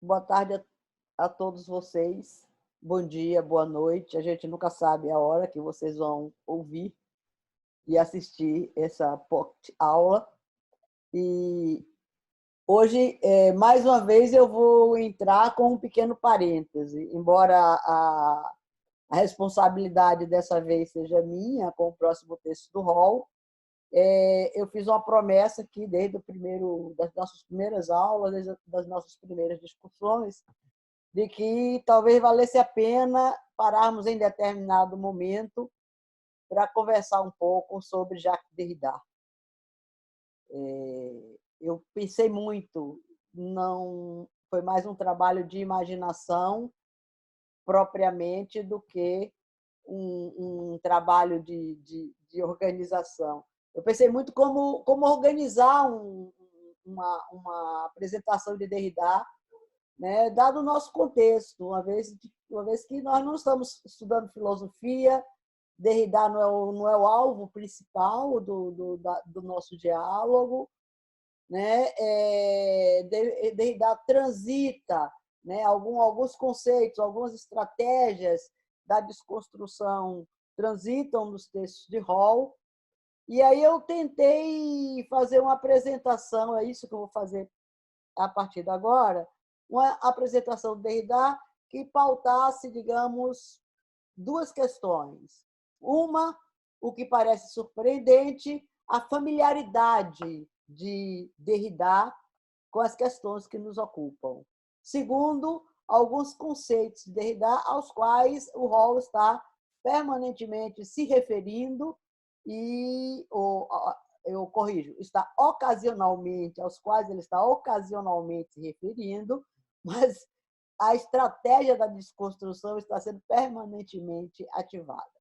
Boa tarde a todos vocês. Bom dia, boa noite. A gente nunca sabe a hora que vocês vão ouvir e assistir essa aula. E hoje, mais uma vez, eu vou entrar com um pequeno parêntese. Embora a responsabilidade dessa vez seja minha, com o próximo texto do Hall, eu fiz uma promessa aqui desde das nossas primeiras aulas, desde das nossas primeiras discussões, de que talvez valesse a pena pararmos em determinado momento para conversar um pouco sobre Jacques Derrida. Eu pensei muito, não foi mais um trabalho de imaginação propriamente do que um trabalho de organização. Eu pensei muito como organizar uma apresentação de Derrida, né, dado o nosso contexto, uma vez que nós não estamos estudando filosofia, Derrida não é o alvo principal do nosso diálogo, né? Derrida transita, né, alguns conceitos, algumas estratégias da desconstrução transitam nos textos de Hall, e aí eu tentei fazer uma apresentação, é isso que eu vou fazer a partir de agora, uma apresentação de Derrida que pautasse, digamos, duas questões. Uma, o que parece surpreendente, a familiaridade de Derrida com as questões que nos ocupam. Segundo, alguns conceitos de Derrida aos quais o Hall está permanentemente se referindo e eu corrijo, está ocasionalmente, aos quais ele está ocasionalmente se referindo, mas a estratégia da desconstrução está sendo permanentemente ativada.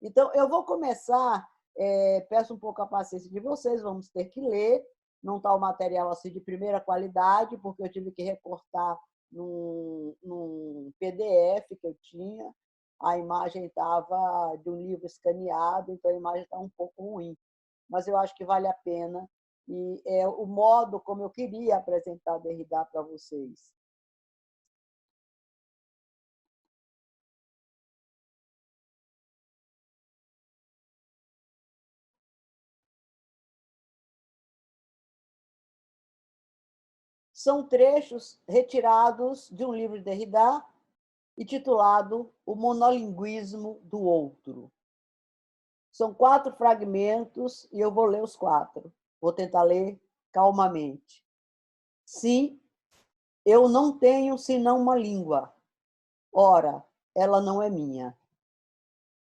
Então, eu vou começar, peço um pouco a paciência de vocês, vamos ter que ler, não está o material assim de primeira qualidade, porque eu tive que recortar num PDF que eu tinha, a imagem estava de um livro escaneado, então a imagem está um pouco ruim, mas eu acho que vale a pena, e é o modo como eu queria apresentar Derrida para vocês. São trechos retirados de um livro de Derrida intitulado O Monolinguismo do Outro. São 4 fragmentos e eu vou ler os 4. Vou tentar ler calmamente. Sim, eu não tenho senão uma língua. Ora, ela não é minha.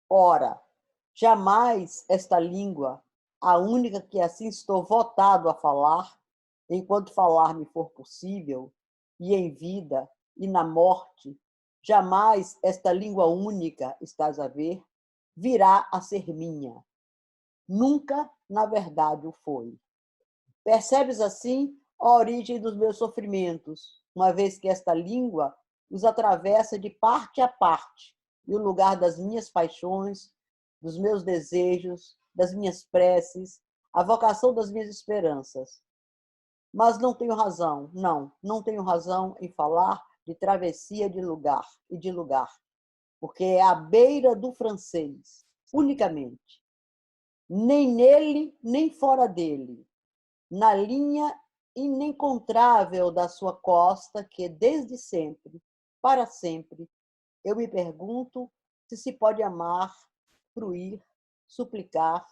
Ora, jamais esta língua, a única que assim estou votado a falar, enquanto falar me for possível, e em vida e na morte, jamais esta língua única, estás a ver, virá a ser minha. Nunca, na verdade, o foi. Percebes assim a origem dos meus sofrimentos, uma vez que esta língua os atravessa de parte a parte, e o lugar das minhas paixões, dos meus desejos, das minhas preces, a vocação das minhas esperanças. Mas não tenho razão, não tenho razão em falar de travessia de lugar e de lugar, porque é à beira do francês, unicamente. Nem nele, nem fora dele, na linha inencontrável da sua costa, que desde sempre, para sempre, eu me pergunto se pode amar, fruir, suplicar,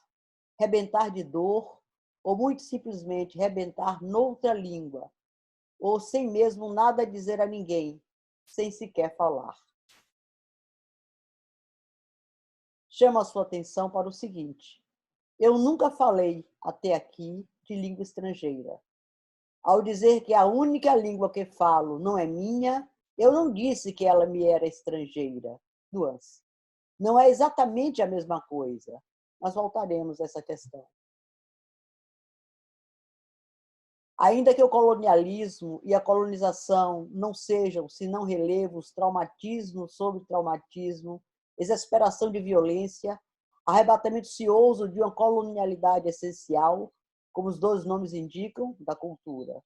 rebentar de dor, ou muito simplesmente rebentar noutra língua, ou sem mesmo nada dizer a ninguém, sem sequer falar. Chamo a sua atenção para o seguinte: eu nunca falei até aqui de língua estrangeira. Ao dizer que a única língua que falo não é minha, eu não disse que ela me era estrangeira. Nuance. Não é exatamente a mesma coisa, mas voltaremos a essa questão. Ainda que o colonialismo e a colonização não sejam, senão relevos, traumatismo sobre traumatismo, exasperação de violência, arrebatamento cioso de uma colonialidade essencial, como os dois nomes indicam, da cultura.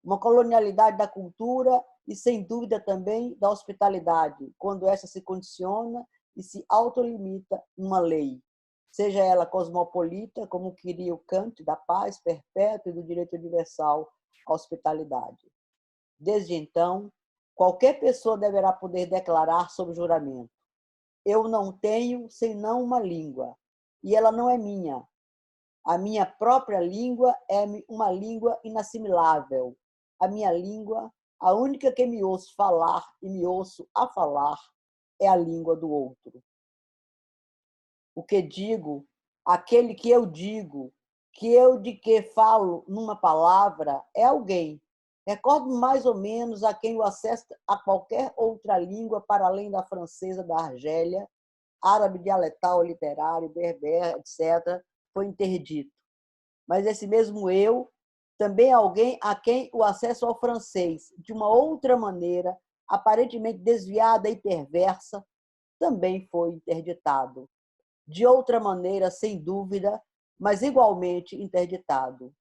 Uma colonialidade da cultura e, sem dúvida, também da hospitalidade, quando essa se condiciona e se autolimita numa lei, seja ela cosmopolita, como queria o Kant, da paz perpétua e do direito universal à hospitalidade. Desde então, qualquer pessoa deverá poder declarar sob juramento: eu não tenho senão uma língua, e ela não é minha. A minha própria língua é uma língua inassimilável. A minha língua, a única que me ouço falar e me ouço a falar, é a língua do outro. O que digo, aquele que eu de que falo numa palavra, é alguém. Recordo mais ou menos a quem o acesso a qualquer outra língua para além da francesa da Argélia, árabe dialetal, literário, berber, etc., foi interdito. Mas esse mesmo eu, também é alguém a quem o acesso ao francês, de uma outra maneira, aparentemente desviada e perversa, também foi interditado. De outra maneira, sem dúvida, mas igualmente interditado.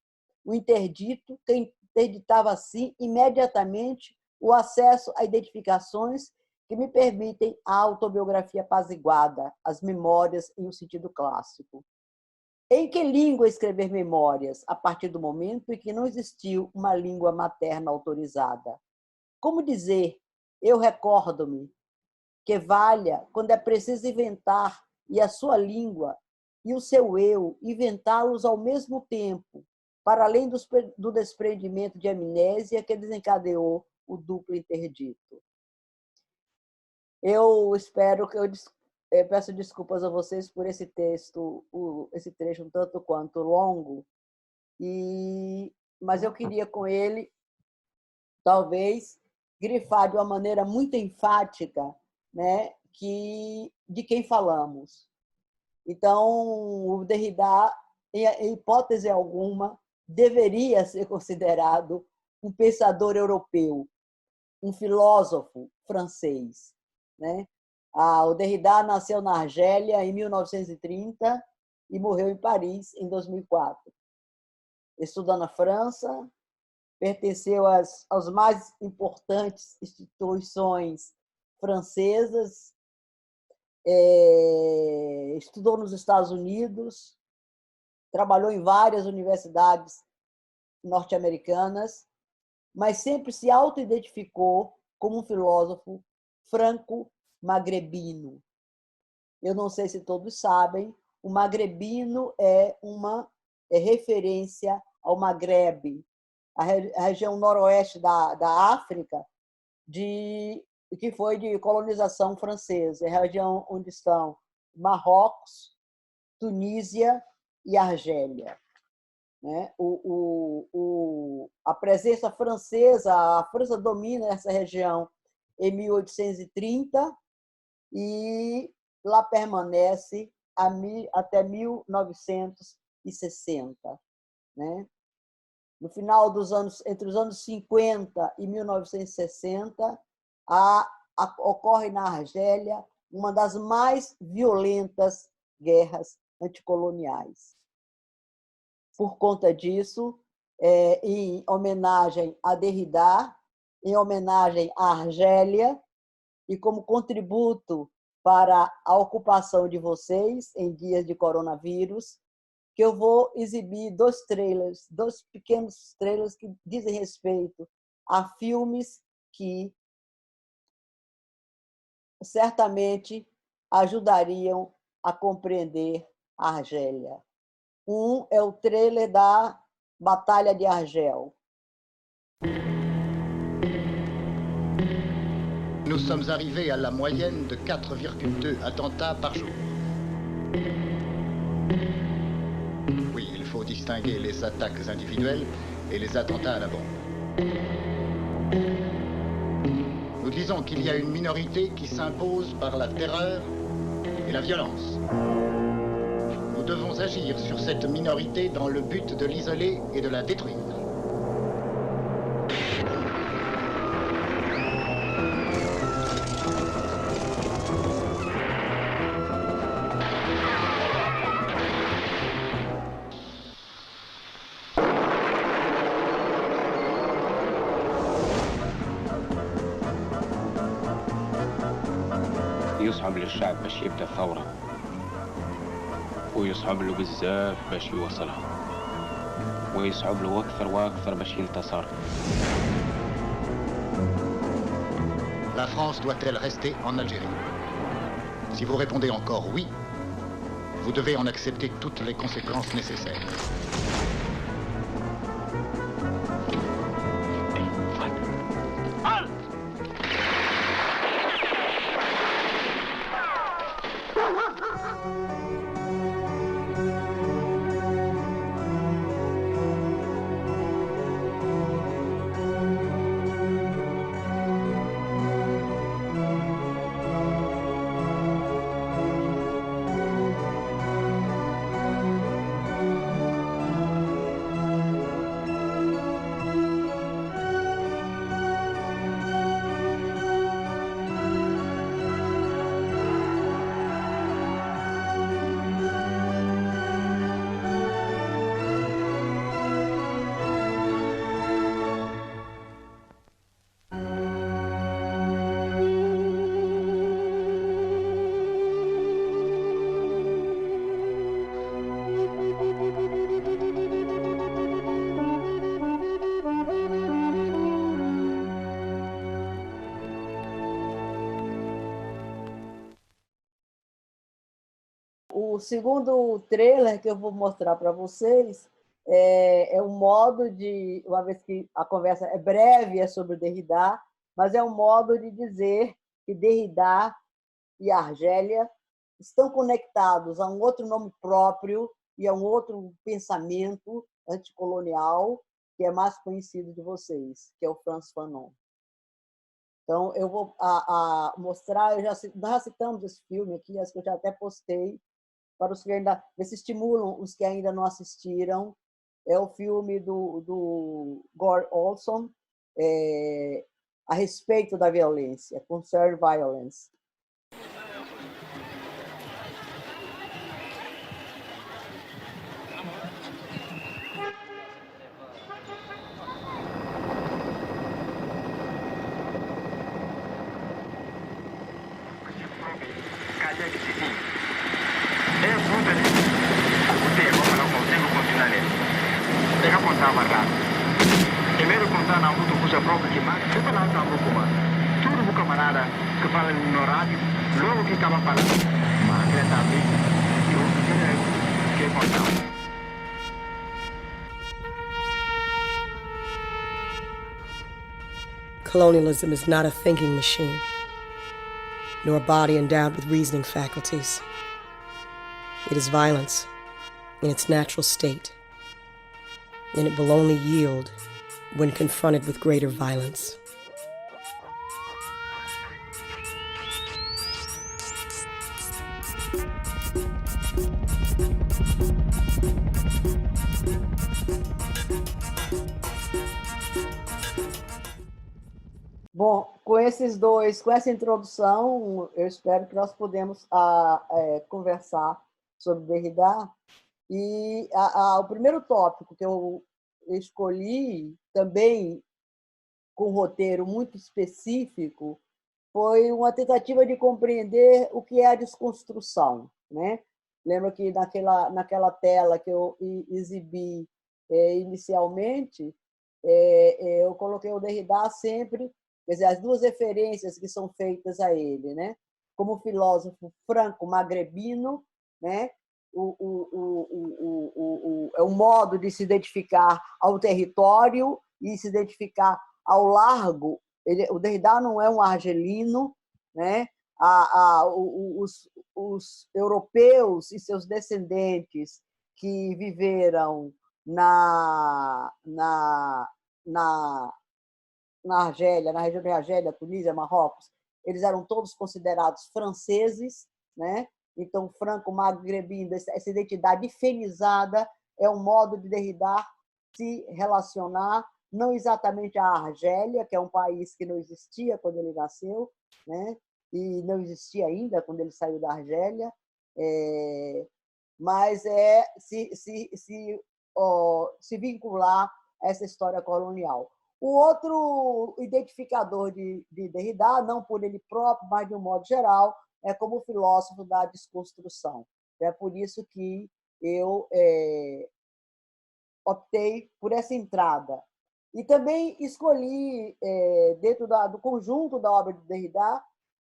O interdito interditava, assim, imediatamente o acesso a identificações que me permitem a autobiografia apaziguada, as memórias em um sentido clássico. Em que língua escrever memórias, a partir do momento em que não existiu uma língua materna autorizada? Como dizer, eu recordo-me, que valha quando é preciso inventar, e a sua língua e o seu eu, inventá-los ao mesmo tempo, para além do desprendimento de amnésia que desencadeou o duplo interdito. Eu espero que eu peço desculpas a vocês por esse texto, esse trecho um tanto quanto longo, mas eu queria com ele, talvez, grifar de uma maneira muito enfática, né, de quem falamos. Então, o Derrida, em hipótese alguma, deveria ser considerado um pensador europeu, um filósofo francês, né? O Derrida nasceu na Argélia em 1930 e morreu em Paris em 2004. Estudou na França, pertenceu às mais importantes instituições francesas, estudou nos Estados Unidos, trabalhou em várias universidades norte-americanas, mas sempre se auto-identificou como um filósofo franco-magrebino. Eu não sei se todos sabem, o magrebino é uma referência ao Magrebe, a região noroeste da África, que foi de colonização francesa, é a região onde estão Marrocos, Tunísia e Argélia. Né? A presença francesa, a França domina essa região em 1830 e lá permanece até 1960. Né? No final dos anos, entre os anos 50 e 1960, ocorre na Argélia uma das mais violentas guerras anticoloniais. Por conta disso, em homenagem a Derrida, em homenagem à Argélia, e como contributo para a ocupação de vocês em dias de coronavírus, que eu vou exibir dois pequenos trailers que dizem respeito a filmes que certamente ajudariam a compreender a Argélia. Um é o trailer da Batalha de Argel. Nous sommes arrivés à la moyenne de 4,2 attentats par jour. Oui, il faut distinguer les attaques individuelles et les attentats à la bombe. Nous disons qu'il y a une minorité qui s'impose par la terreur et la violence. Nous devons agir sur cette minorité dans le but de l'isoler et de la détruire. يصعب للشعب باش يبدا ثورة ويصعب له بزاف باش يوصلها ويصعب له أكثر وأكثر باش ينتصر. La France doit-elle rester en Algérie? Si vous répondez encore oui, vous devez en accepter toutes les conséquences nécessaires. O segundo trailer que eu vou mostrar para vocês é um modo de, uma vez que a conversa é breve, é sobre Derrida, mas é um modo de dizer que Derrida e Argélia estão conectados a um outro nome próprio e a um outro pensamento anticolonial que é mais conhecido de vocês, que é o Frantz Fanon. Então, eu vou mostrar, nós já citamos esse filme aqui, acho que eu já até postei, para os que ainda estimulam os que ainda não assistiram. É o filme do Gore Olson, a respeito da violência, Concern Violence. Primeiro contar na muito cuja própria que mais se falar na rua, tudo o camarada que fala no rádio, logo que acaba falando, mas diretamente, eu que contar. Colonialism is not a thinking machine, nor a body endowed with reasoning faculties. It is violence in its natural state, and it will only yield when confronted with greater violence. Bom, com essa introdução, eu espero que nós podemos conversar sobre Derrida. E o primeiro tópico que eu escolhi, também com um roteiro muito específico, foi uma tentativa de compreender o que é a desconstrução, né? Lembra que naquela tela que eu exibi inicialmente, eu coloquei o Derrida sempre, quer dizer, as duas referências que são feitas a ele, né? Como filósofo franco-magrebino, né? É um modo de se identificar ao território e se identificar ao largo. O Derrida não é um argelino, né? Os europeus e seus descendentes que viveram na Argélia, na região de Argélia, Tunísia, Marrocos, eles eram todos considerados franceses, né? Então, franco-magrebino, essa identidade fenizada é um modo de Derrida se relacionar, não exatamente à Argélia, que é um país que não existia quando ele nasceu, né? E não existia ainda quando ele saiu da Argélia, mas se vincular a essa história colonial. O outro identificador de Derrida, não por ele próprio, mas de um modo geral, como filósofo da desconstrução. É por isso que eu optei por essa entrada. E também escolhi, dentro do conjunto da obra de Derrida,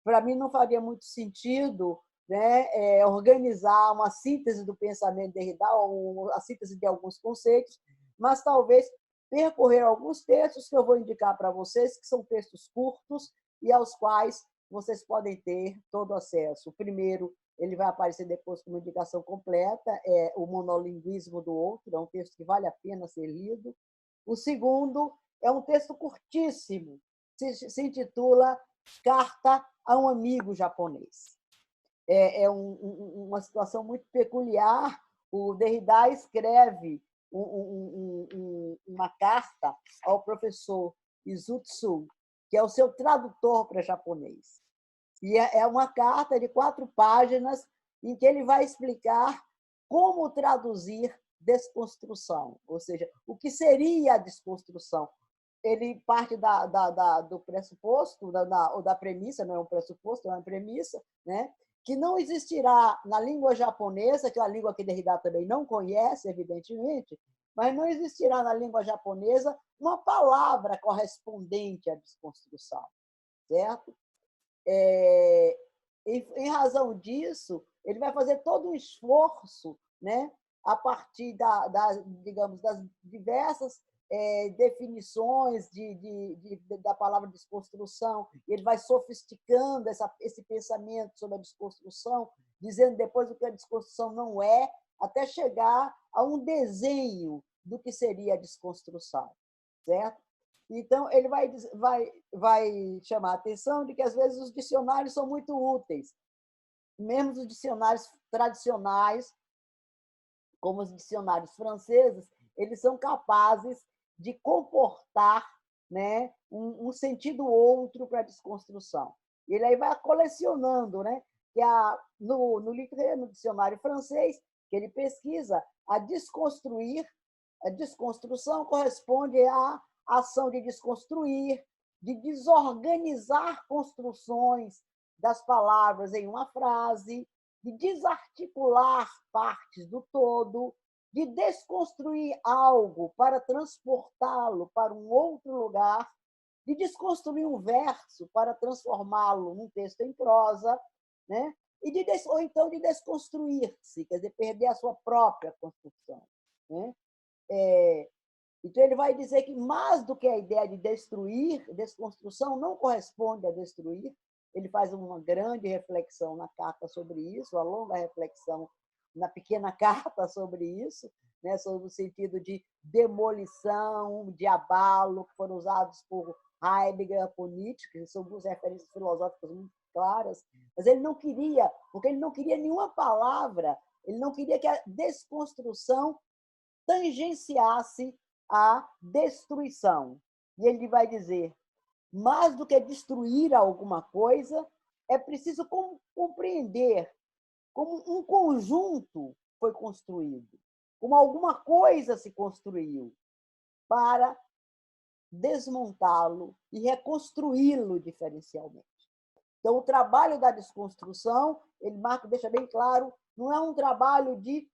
para mim não faria muito sentido, né, organizar uma síntese do pensamento de Derrida, ou a síntese de alguns conceitos, mas talvez percorrer alguns textos que eu vou indicar para vocês, que são textos curtos e aos quais vocês podem ter todo acesso. O primeiro, ele vai aparecer depois como indicação completa, é O Monolinguismo do Outro, é um texto que vale a pena ser lido. O segundo é um texto curtíssimo, se intitula Carta a um Amigo Japonês. É uma situação muito peculiar. O Derrida escreve uma carta ao professor Izutsu, que é o seu tradutor para japonês. E é uma carta de 4 páginas em que ele vai explicar como traduzir desconstrução, ou seja, o que seria a desconstrução. Ele parte do pressuposto, ou da premissa, não é um pressuposto, é uma premissa, né? Que não existirá na língua japonesa, que é a língua que Derrida também não conhece, evidentemente, mas não existirá na língua japonesa uma palavra correspondente à desconstrução, certo? Em razão disso, ele vai fazer todo um esforço, né, a partir digamos, das diversas definições da palavra desconstrução. Ele vai sofisticando esse pensamento sobre a desconstrução, dizendo depois o que a desconstrução não é, até chegar a um desenho do que seria a desconstrução, certo? Então, ele vai chamar a atenção de que, às vezes, os dicionários são muito úteis. Mesmo os dicionários tradicionais, como os dicionários franceses, eles são capazes de comportar, né, um sentido outro para a desconstrução. Ele aí vai colecionando, né, que no dicionário francês, que ele pesquisa, a desconstrução corresponde à ação de desconstruir, de desorganizar construções das palavras em uma frase, de desarticular partes do todo, de desconstruir algo para transportá-lo para um outro lugar, de desconstruir um verso para transformá-lo num texto em prosa, né? Ou então de desconstruir-se, quer dizer, perder a sua própria construção, né? Então, ele vai dizer que, mais do que a ideia de destruir, desconstrução não corresponde a destruir. Ele faz uma grande reflexão na carta sobre isso, uma longa reflexão na pequena carta sobre isso, né, sobre o sentido de demolição, de abalo, que foram usados por Heidegger, por Nietzsche, que são duas referências filosóficas muito claras. Mas ele não queria, porque ele não queria nenhuma palavra, ele não queria que a desconstrução tangenciasse a destruição. E ele vai dizer, mais do que destruir alguma coisa, é preciso compreender como um conjunto foi construído, como alguma coisa se construiu para desmontá-lo e reconstruí-lo diferencialmente. Então, o trabalho da desconstrução, ele deixa bem claro, não é um trabalho de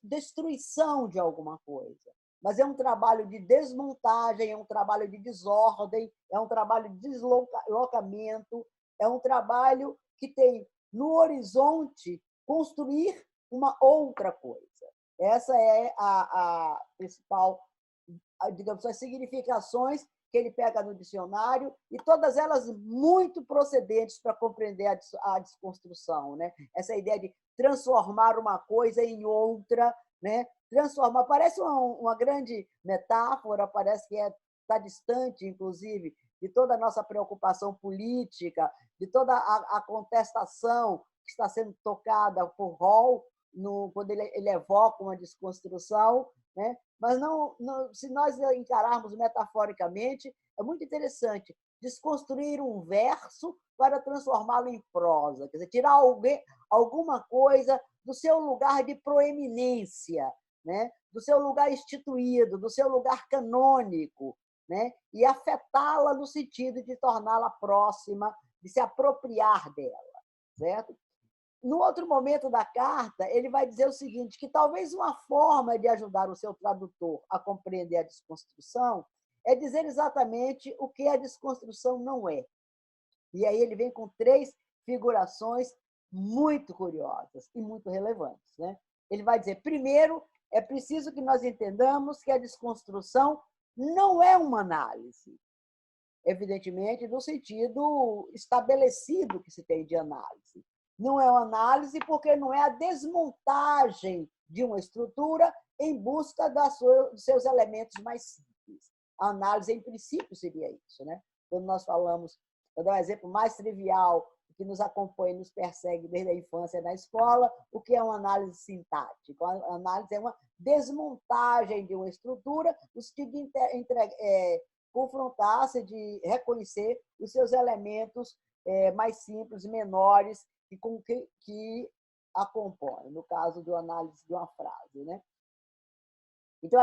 destruição de alguma coisa, mas é um trabalho de desmontagem, é um trabalho de desordem, é um trabalho de deslocamento, é um trabalho que tem no horizonte construir uma outra coisa. Essa é a principal, digamos, as significações que ele pega no dicionário, e todas elas muito procedentes para compreender a desconstrução, né? Essa ideia de transformar uma coisa em outra, né? Transformar, parece uma grande metáfora, parece que está distante, inclusive, de toda a nossa preocupação política, de toda a contestação que está sendo tocada por Hall, quando ele evoca uma desconstrução, né? Mas se nós encararmos metaforicamente, é muito interessante desconstruir um verso para transformá-lo em prosa, quer dizer, tirar alguma coisa do seu lugar de proeminência, né? Do seu lugar instituído, do seu lugar canônico, né? E afetá-la no sentido de torná-la próxima, de se apropriar dela, certo? no outro momento da carta, ele vai dizer o seguinte, que talvez uma forma de ajudar o seu tradutor a compreender a desconstrução é dizer exatamente o que a desconstrução não é. E aí ele vem com 3 figurações muito curiosas e muito relevantes, né? Ele vai dizer, primeiro, é preciso que nós entendamos que a desconstrução não é uma análise, evidentemente, no sentido estabelecido que se tem de análise. Não é uma análise porque não é a desmontagem de uma estrutura em busca dos seus elementos mais simples. A análise, em princípio, seria isso, né? Quando nós falamos, vou dar um exemplo mais trivial, que nos acompanha e nos persegue desde a infância na escola, o que é uma análise sintática? A análise é uma desmontagem de uma estrutura, no sentido de confrontar-se, de reconhecer os seus elementos mais simples, menores, que a compõem, no caso de uma análise de uma frase, né? Então,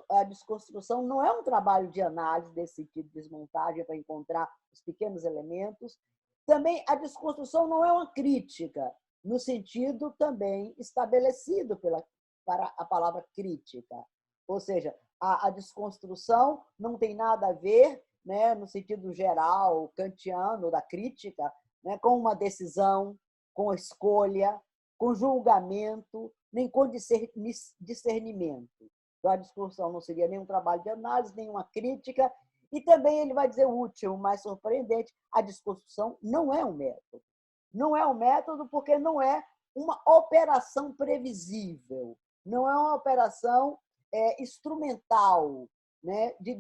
a desconstrução não é um trabalho de análise desse sentido de desmontagem para encontrar os pequenos elementos. Também a desconstrução não é uma crítica, no sentido também estabelecido para a palavra crítica. Ou seja, a desconstrução não tem nada a ver, né, no sentido geral, kantiano, da crítica, né, com uma decisão, com escolha, com julgamento, nem com discernimento. Então, a desconstrução não seria nenhum trabalho de análise, nenhuma crítica. E também ele vai dizer o último, mais surpreendente, a desconstrução não é um método. Não é um método porque não é uma operação previsível, não é uma operação instrumental, né, de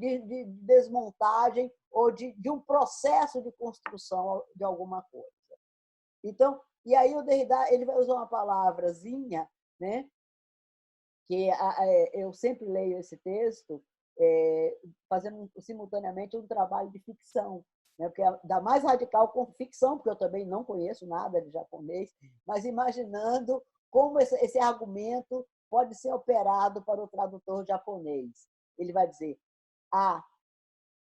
desmontagem ou de um processo de construção de alguma coisa. Então, e aí o Derrida ele vai usar uma palavrazinha, né, que eu sempre leio esse texto, fazendo simultaneamente um trabalho de ficção, né? Porque dá mais radical com ficção, porque eu também não conheço nada de japonês, mas imaginando como esse argumento pode ser operado para o tradutor japonês. Ele vai dizer, a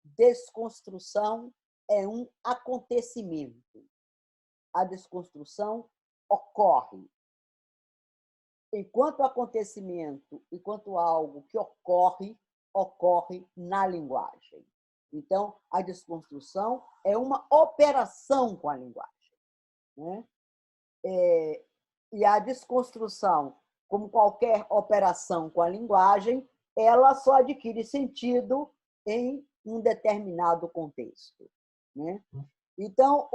desconstrução é um acontecimento. A desconstrução ocorre. Enquanto acontecimento, enquanto algo que ocorre na linguagem. Então, a desconstrução é uma operação com a linguagem, né? E a desconstrução, como qualquer operação com a linguagem, ela só adquire sentido em um determinado contexto, né? Então,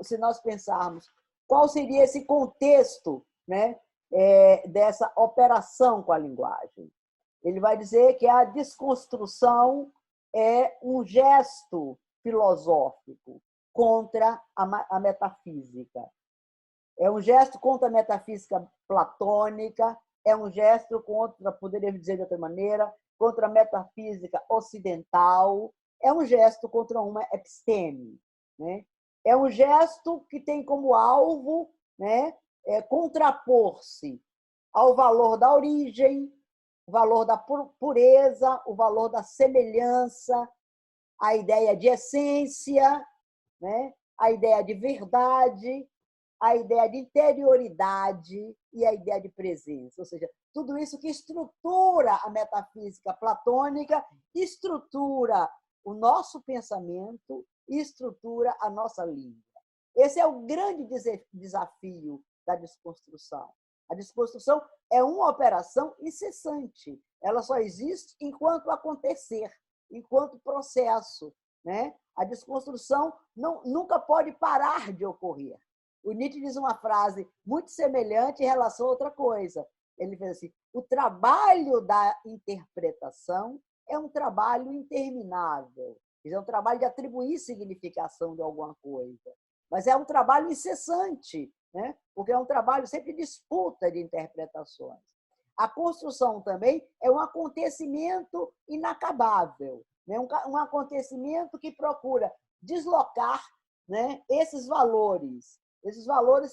se nós pensarmos qual seria esse contexto, né, dessa operação com a linguagem, ele vai dizer que a desconstrução é um gesto filosófico contra a metafísica. É um gesto contra a metafísica platônica, é um gesto contra, poderia dizer de outra maneira, contra a metafísica ocidental, é um gesto contra uma episteme, né? É um gesto que tem como alvo, né, contrapor-se ao valor da origem, o valor da pureza, o valor da semelhança, a ideia de essência, né? A ideia de verdade, a ideia de interioridade e a ideia de presença. Ou seja, tudo isso que estrutura a metafísica platônica, estrutura o nosso pensamento, estrutura a nossa língua. Esse é o grande desafio da desconstrução. A desconstrução é uma operação incessante. Ela só existe enquanto acontecer, enquanto processo, né? A desconstrução nunca pode parar de ocorrer. O Nietzsche diz uma frase muito semelhante em relação a outra coisa. Ele diz assim, o trabalho da interpretação é um trabalho interminável. É um trabalho de atribuir significação de alguma coisa. Mas é um trabalho incessante, né? Porque é um trabalho sempre de disputa de interpretações. A construção também é um acontecimento inacabável, né? Um acontecimento que procura deslocar, né, esses valores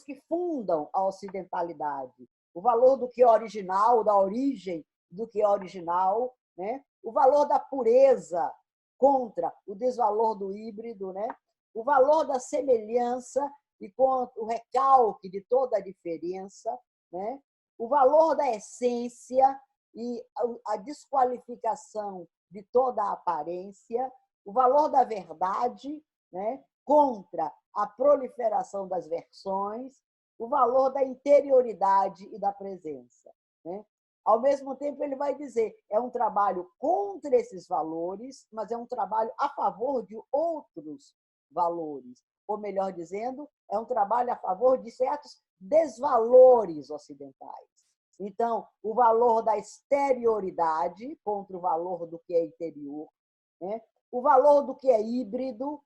que fundam a ocidentalidade, o valor do que é original, da origem do que é original, né? O valor da pureza contra o desvalor do híbrido, né? O valor da semelhança e contra o recalque de toda a diferença, né? O valor da essência e a desqualificação de toda a aparência, o valor da verdade, né? Contra a proliferação das versões, o valor da interioridade e da presença, né? Ao mesmo tempo, ele vai dizer, é um trabalho contra esses valores, mas é um trabalho a favor de outros valores. Ou melhor dizendo, é um trabalho a favor de certos desvalores ocidentais. Então, o valor da exterioridade contra o valor do que é interior, né? O valor do que é híbrido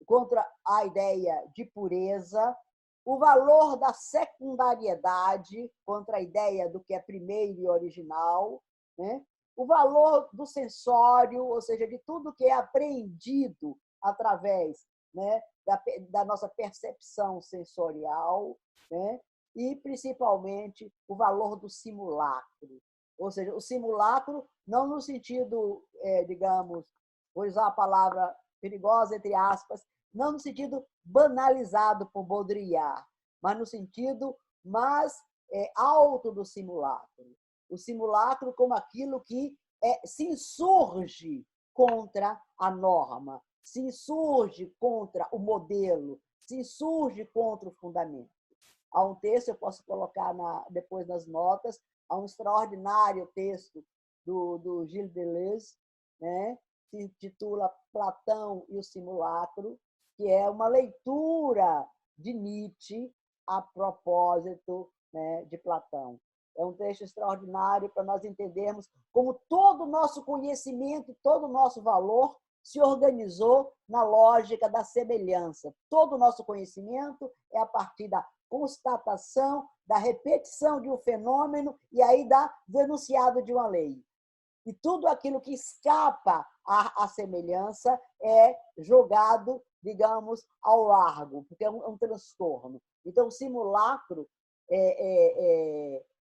contra a ideia de pureza, o valor da secundariedade contra a ideia do que é primeiro e original, né? O valor do sensório, ou seja, de tudo que é apreendido através, né, da nossa percepção sensorial, né? E, principalmente, o valor do simulacro. Ou seja, o simulacro, não no sentido, digamos, vou usar a palavra perigosa, entre aspas, não no sentido banalizado por Baudrillard, mas no sentido mais alto do simulacro. O simulacro como aquilo que se insurge contra a norma, se insurge contra o modelo, se insurge contra o fundamento. Há um texto, eu posso colocar depois nas notas, há um extraordinário texto do Gilles Deleuze, né? Se intitula Platão e o Simulacro, que é uma leitura de Nietzsche a propósito, né, de Platão. É um texto extraordinário para nós entendermos como todo o nosso conhecimento, todo o nosso valor se organizou na lógica da semelhança. Todo o nosso conhecimento é a partir da constatação, da repetição de um fenômeno e aí do enunciado de uma lei. E tudo aquilo que escapa à semelhança é jogado, digamos, ao largo, porque é um transtorno. Então, o simulacro,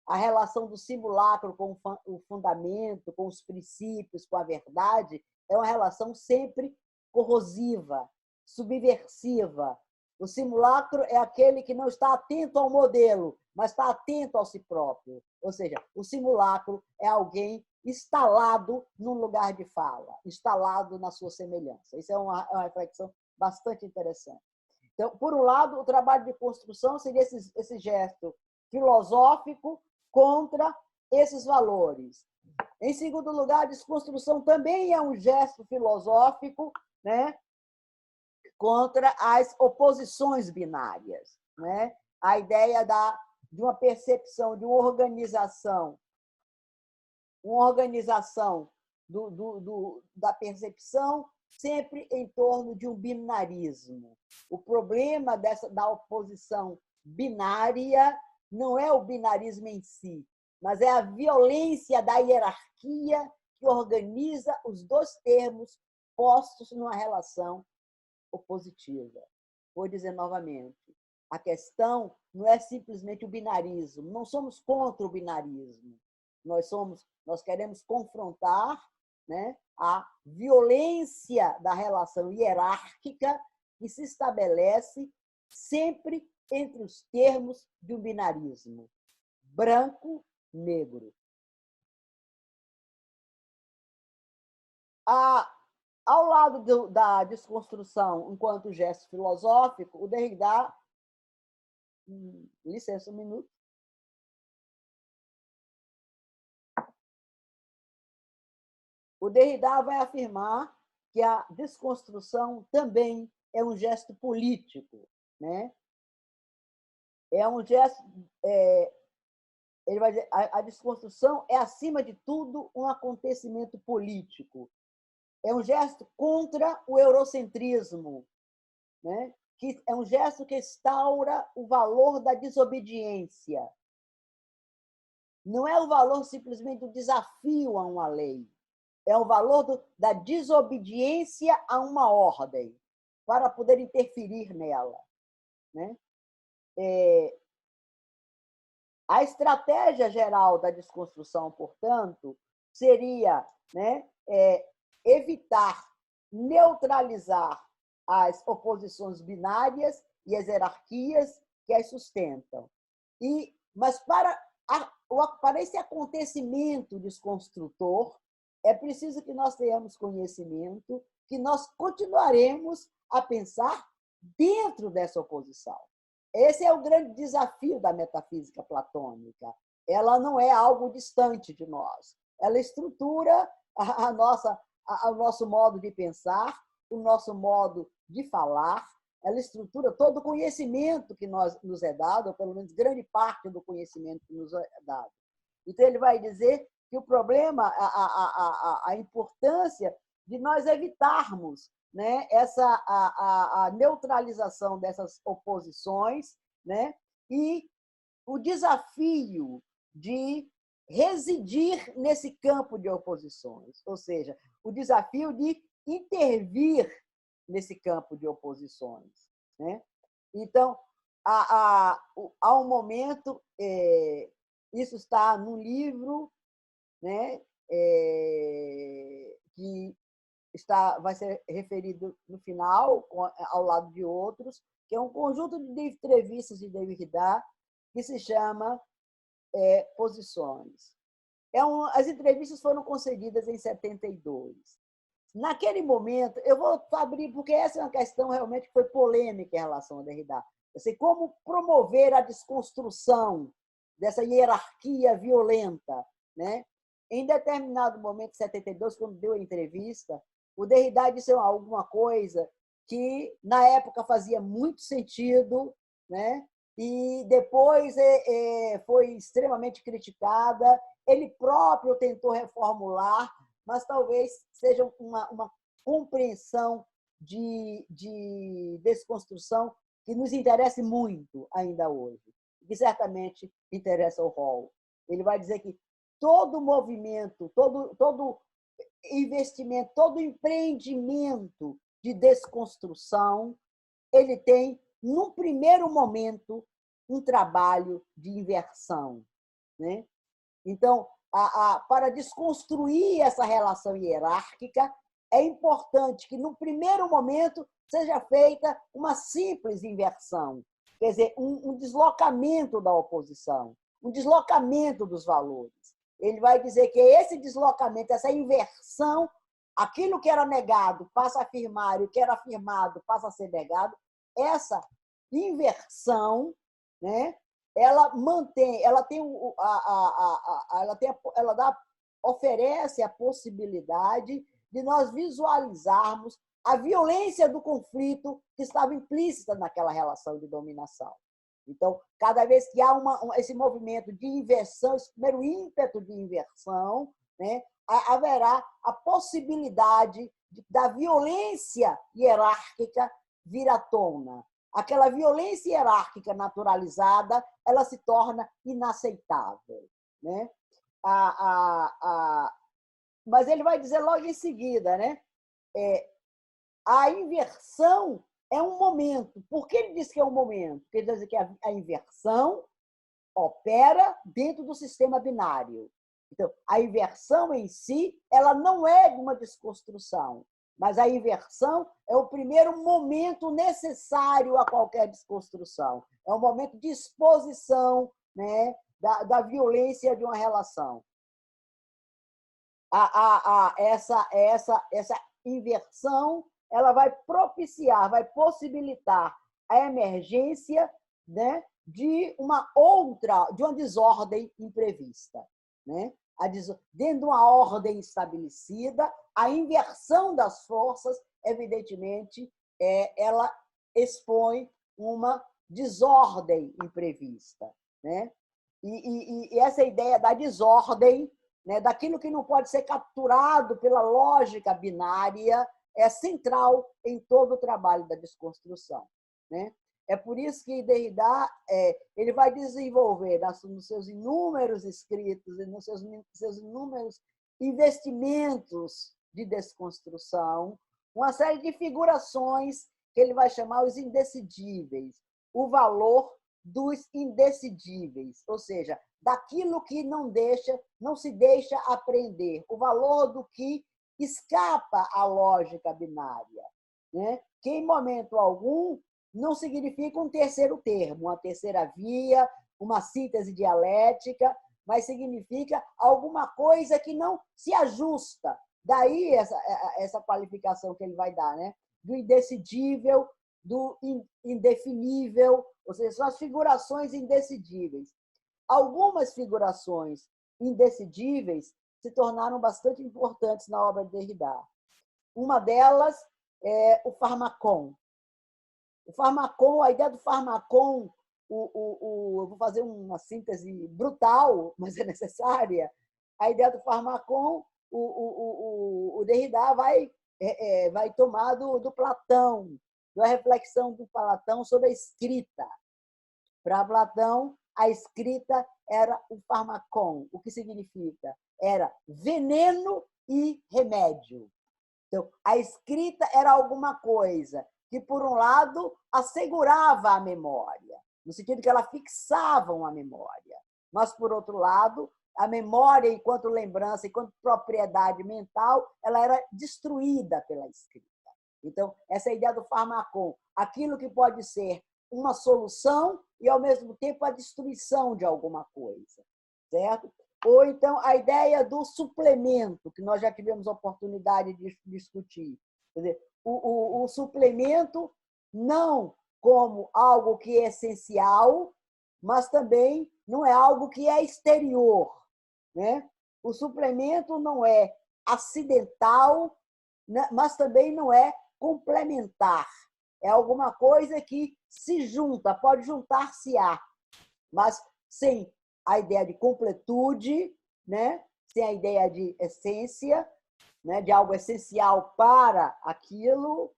a relação do simulacro com o fundamento, com os princípios, com a verdade, é uma relação sempre corrosiva, subversiva. O simulacro é aquele que não está atento ao modelo, mas está atento ao si próprio. Ou seja, o simulacro é alguém instalado num lugar de fala, instalado na sua semelhança. Isso é uma reflexão bastante interessante. Então, por um lado, o trabalho de construção seria esse gesto filosófico contra esses valores. Em segundo lugar, a desconstrução também é um gesto filosófico, né, contra as oposições binárias, né? A ideia de uma percepção, de uma organização da percepção sempre em torno de um binarismo. O problema da oposição binária não é o binarismo em si, mas é a violência da hierarquia que organiza os dois termos postos numa relação opositiva. Vou dizer novamente, a questão não é simplesmente o binarismo, não somos contra o binarismo. Nós queremos confrontar, né, a violência da relação hierárquica que se estabelece sempre entre os termos de um binarismo branco, negro. Ao lado da desconstrução enquanto gesto filosófico, o Derrida, licença um minuto, o Derrida vai afirmar que a desconstrução também é um gesto político, né? É um gesto, ele vai dizer, a desconstrução é, acima de tudo, um acontecimento político. É um gesto contra o eurocentrismo, né? Que é um gesto que instaura o valor da desobediência. Não é o valor simplesmente do desafio a uma lei, é o valor da desobediência a uma ordem, para poder interferir nela, né? A estratégia geral da desconstrução, portanto, seria, né, evitar, neutralizar as oposições binárias e as hierarquias que as sustentam. Mas para esse acontecimento desconstrutor, é preciso que nós tenhamos conhecimento, que nós continuaremos a pensar dentro dessa oposição. Esse é o grande desafio da metafísica platônica. Ela não é algo distante de nós. Ela estrutura o nosso modo de pensar, o nosso modo de falar, ela estrutura todo o conhecimento que nos é dado, ou pelo menos grande parte do conhecimento que nos é dado. Então, ele vai dizer que o problema, a importância de nós evitarmos, né, a neutralização dessas oposições, né, e o desafio de residir nesse campo de oposições, ou seja, o desafio de intervir nesse campo de oposições, né? Então, há um momento, isso está num livro, né, que vai ser referido no final, ao lado de outros, que é um conjunto de entrevistas de David Ridat, que se chama Posições. As entrevistas foram concedidas em 72. Naquele momento, eu vou abrir, porque essa é uma questão realmente que foi polêmica em relação a Derrida. Como promover a desconstrução dessa hierarquia violenta, né? Em determinado momento, em 72, quando deu a entrevista, o Derrida disse alguma coisa que, na época, fazia muito sentido, né? E depois foi extremamente criticada. Ele próprio tentou reformular, mas talvez seja uma compreensão de desconstrução que nos interesse muito ainda hoje, que certamente interessa ao Rawls. Ele vai dizer que todo movimento, todo investimento, todo empreendimento de desconstrução, ele tem, num primeiro momento, um trabalho de inversão, né? Então, para desconstruir essa relação hierárquica, é importante que, no primeiro momento, seja feita uma simples inversão, quer dizer, um deslocamento da oposição, um deslocamento dos valores. Ele vai dizer que esse deslocamento, essa inversão, aquilo que era negado passa a afirmar, e o que era afirmado passa a ser negado, essa inversão, né, ela mantém, oferece a possibilidade de nós visualizarmos a violência do conflito que estava implícita naquela relação de dominação. Então, cada vez que há esse movimento de inversão, esse primeiro ímpeto de inversão, né, haverá a possibilidade da violência hierárquica vir à tona. Aquela violência hierárquica naturalizada, ela se torna inaceitável, né? Mas ele vai dizer logo em seguida, né? A inversão é um momento. Por que ele diz que é um momento? Porque ele diz que a inversão opera dentro do sistema binário. Então, a inversão em si, ela não é uma desconstrução, mas a inversão é o primeiro momento necessário a qualquer desconstrução. É um momento de exposição, né, da violência de uma relação. Essa inversão, ela vai propiciar, vai possibilitar a emergência, né, de uma desordem imprevista, né? Dentro de uma ordem estabelecida, a inversão das forças, evidentemente, ela expõe uma desordem imprevista, né? E essa ideia da desordem, né, daquilo que não pode ser capturado pela lógica binária, é central em todo o trabalho da desconstrução, né? É por isso que Derrida ele vai desenvolver nos seus inúmeros escritos e nos seus inúmeros investimentos de desconstrução uma série de figurações que ele vai chamar os indecidíveis, o valor dos indecidíveis, ou seja, daquilo que não se deixa aprender, o valor do que escapa à lógica binária, né? que, em momento algum, não significa um terceiro termo, uma terceira via, uma síntese dialética, mas significa alguma coisa que não se ajusta. Daí essa qualificação que ele vai dar, né? Do indecidível, do indefinível, ou seja, são as figurações indecidíveis. Algumas figurações indecidíveis se tornaram bastante importantes na obra de Derrida. Uma delas é o farmacon. O farmacon, a ideia do farmacon, eu vou fazer uma síntese brutal, mas é necessária. A ideia do farmacon, o Derrida vai tomar do Platão, da reflexão do Platão sobre a escrita. Para Platão, a escrita era o farmacon. O que significa? Era veneno e remédio. Então, a escrita era alguma coisa que, por um lado, assegurava a memória, no sentido que ela fixava uma memória. Mas, por outro lado, a memória, enquanto lembrança, enquanto propriedade mental, ela era destruída pela escrita. Então, essa é a ideia do farmacon, aquilo que pode ser uma solução e, ao mesmo tempo, a destruição de alguma coisa, certo? Ou então a ideia do suplemento, que nós já tivemos a oportunidade de discutir. Quer dizer, o suplemento não como algo que é essencial, mas também não é algo que é exterior, né? O suplemento não é acidental, mas também não é complementar. É alguma coisa que se junta, pode juntar-se-á, mas sem a ideia de completude, né? Sem a ideia de essência, né? De algo essencial para aquilo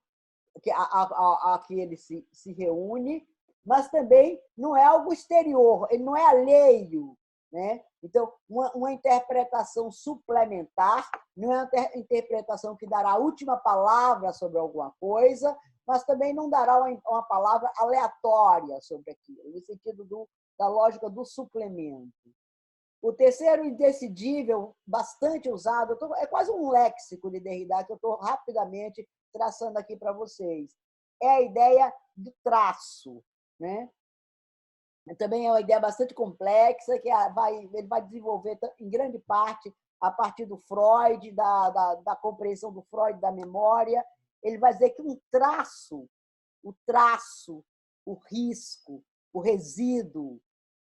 a que ele se reúne, mas também não é algo exterior, ele não é alheio, né? Então, uma interpretação suplementar não é uma interpretação que dará a última palavra sobre alguma coisa, mas também não dará uma palavra aleatória sobre aquilo, no sentido da lógica do suplemento. O terceiro indecidível, bastante usado, é quase um léxico de Derrida, que eu estou rapidamente traçando aqui para vocês. É a ideia do traço, né? Também é uma ideia bastante complexa, que ele vai desenvolver, em grande parte, a partir do Freud, da compreensão do Freud da memória. Ele vai dizer que um traço, o risco, o resíduo,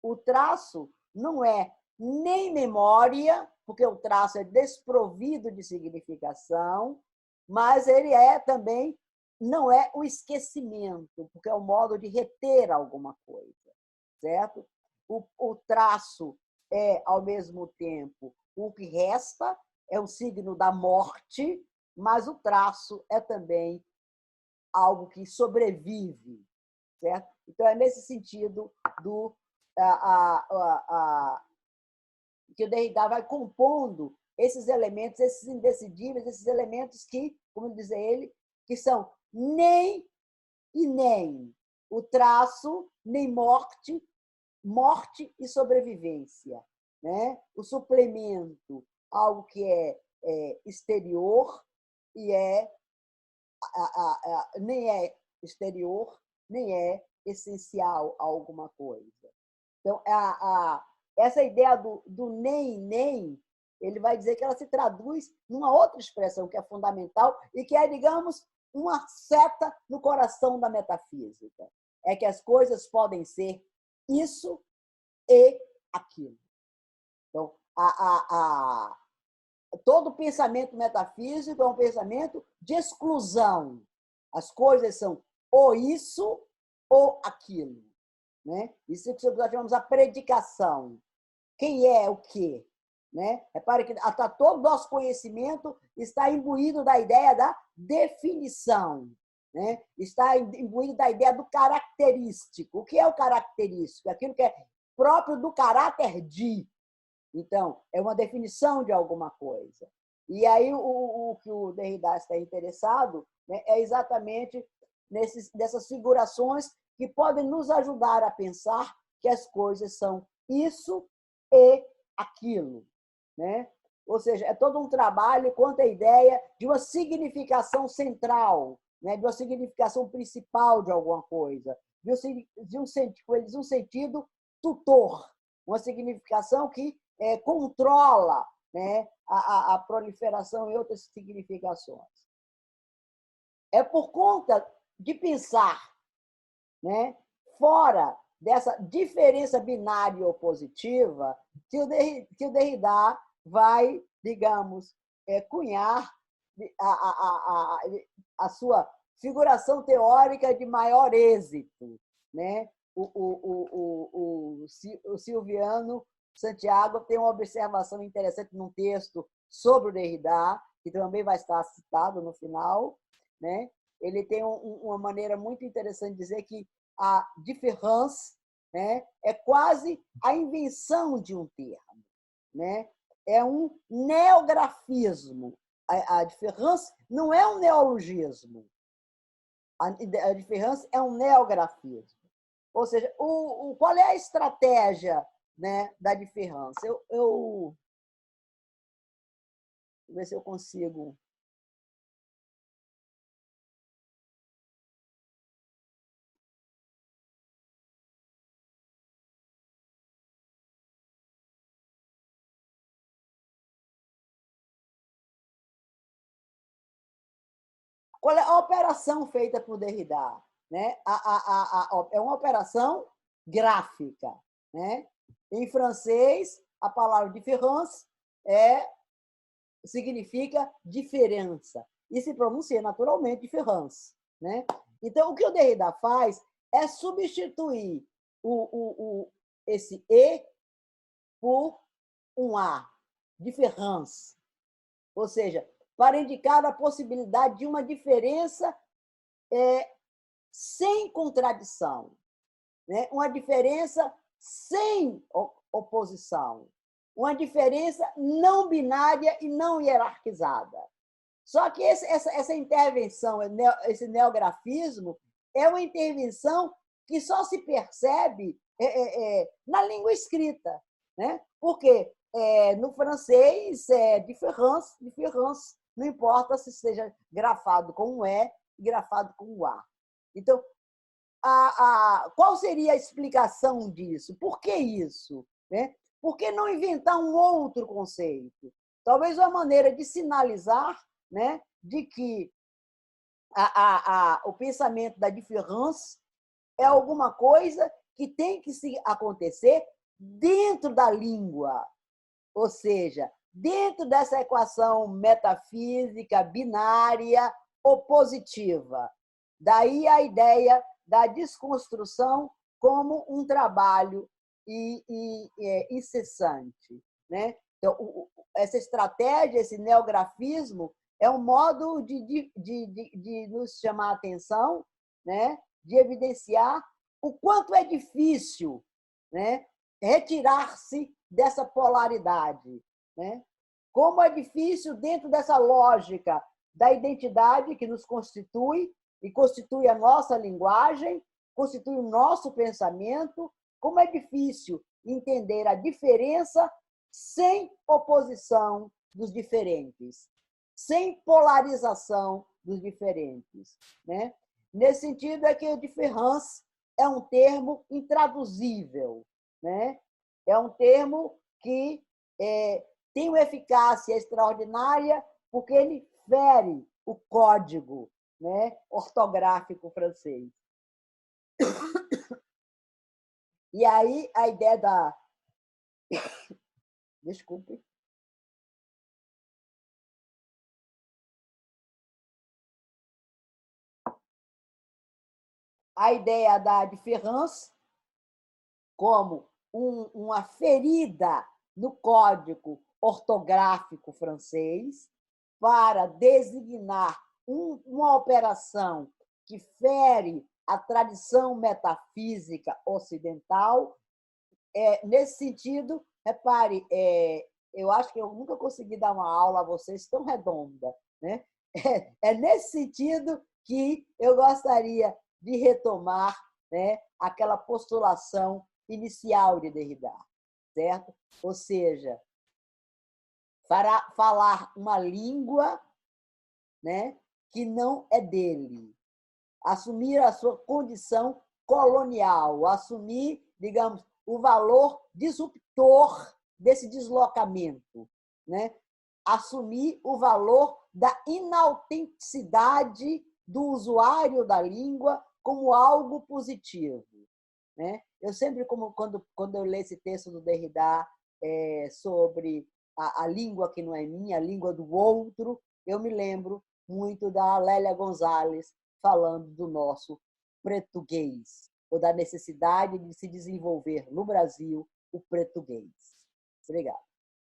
o traço não é nem memória, porque o traço é desprovido de significação, mas ele também não é o esquecimento, porque é um modo de reter alguma coisa, certo? O traço é, ao mesmo tempo, o que resta, é o signo da morte, mas o traço é também algo que sobrevive, certo? Então, é nesse sentido que o Derrida vai compondo esses elementos, esses indecidíveis, esses elementos que, como diz ele, que são nem e nem. O traço, nem morte, morte e sobrevivência, né? O suplemento, algo que é exterior e nem é exterior, nem é essencial a alguma coisa. Então, essa ideia do nem, ele vai dizer que ela se traduz numa outra expressão que é fundamental e que é, digamos, uma seta no coração da metafísica. É que as coisas podem ser isso e aquilo. Então, todo pensamento metafísico é um pensamento de exclusão. As coisas são ou isso ou aquilo, né? Isso que nós chamamos a predicação. Quem é o quê? Né? Repare que todo o nosso conhecimento está imbuído da ideia da definição, né? Está imbuído da ideia do característico. O que é o característico? Aquilo que é próprio do caráter de. Então, é uma definição de alguma coisa. E aí o que o Derrida está interessado, né, é exatamente nessas figurações que podem nos ajudar a pensar que as coisas são isso e aquilo, né? Ou seja, é todo um trabalho quanto à ideia de uma significação central, né, de uma significação principal de alguma coisa, de um sentido tutor, uma significação que controla, né, a proliferação e outras significações. É por conta de pensar, né, fora dessa diferença binária opositiva que o Derrida vai, digamos, cunhar a sua figuração teórica de maior êxito, né? O Silviano Santiago tem uma observação interessante num texto sobre o Derrida, que também vai estar citado no final, né? Ele tem uma maneira muito interessante de dizer que a différance, né, é quase a invenção de um termo, né? É um neografismo. A différance não é um neologismo. A différance é um neografismo. Ou seja, qual é a estratégia, né, da différance? Vou ver se eu consigo. Qual é a operação feita por Derrida? Né? É uma operação gráfica. Né? Em francês, a palavra différence significa diferença. E se pronuncia naturalmente différence. Né? Então, o que o Derrida faz é substituir esse E por um A, différence. Ou seja, para indicar a possibilidade de uma diferença sem contradição, né? Uma diferença sem oposição, uma diferença não binária e não hierarquizada. Só que essa intervenção, esse neografismo, é uma intervenção que só se percebe na língua escrita. Né? Porque no francês é différence, différence, não importa se seja grafado com um E e grafado com um A. Então, qual seria a explicação disso? Por que isso? Né? Por que não inventar um outro conceito? Talvez uma maneira de sinalizar, né, de que o pensamento da différence é alguma coisa que tem que se acontecer dentro da língua, ou seja, dentro dessa equação metafísica binária opositiva. Daí a ideia da desconstrução como um trabalho incessante. Né? Então, essa estratégia, esse neografismo, é um modo de nos chamar a atenção, né? De evidenciar o quanto é difícil, né, retirar-se dessa polaridade. Né? Como é difícil, dentro dessa lógica da identidade que nos constitui e constitui a nossa linguagem, constitui o nosso pensamento, como é difícil entender a diferença sem oposição dos diferentes, sem polarização dos diferentes. Né? Nesse sentido, é que a différence é um termo intraduzível. Né? É um termo que tem uma eficácia extraordinária porque ele fere o código, né, ortográfico francês. E aí a ideia da... Desculpe. A ideia da différence como uma ferida no código ortográfico francês para designar uma operação que fere a tradição metafísica ocidental. Nesse sentido, repare, eu acho que eu nunca consegui dar uma aula a vocês tão redonda. Né? É nesse sentido que eu gostaria de retomar, né, aquela postulação inicial de Derrida, certo? Ou seja, falar uma língua, né, que não é dele, assumir a sua condição colonial, assumir, digamos, o valor disruptor desse deslocamento, né? Assumir o valor da inautenticidade do usuário da língua como algo positivo, né? Eu sempre, quando eu leio esse texto do Derrida sobre a língua que não é minha, a língua do outro, eu me lembro muito da Lélia Gonzalez falando do nosso português, ou da necessidade de se desenvolver no Brasil o português. Obrigada.